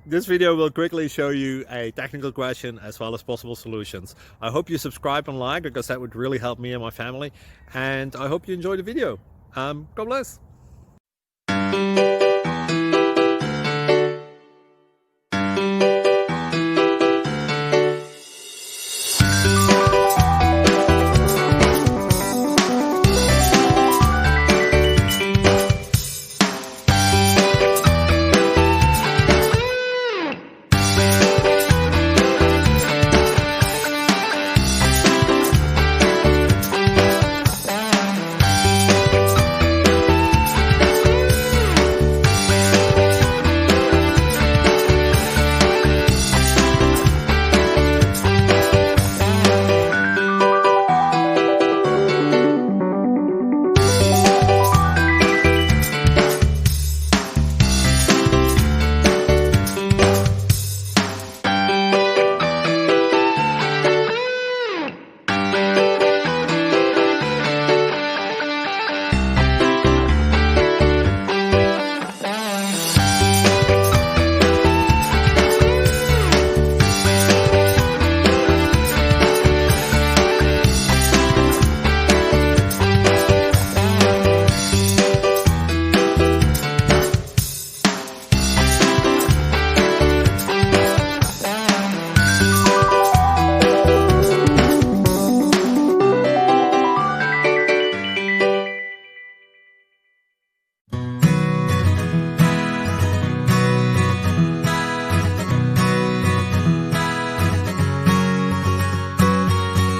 This video will quickly show you a technical question as well as possible solutions. I hope you subscribe and like because that would really help me and my family. And I hope you enjoy the video. God bless.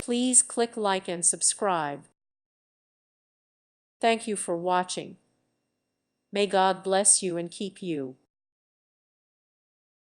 Please click like and subscribe. Thank you for watching. May God bless you and keep you.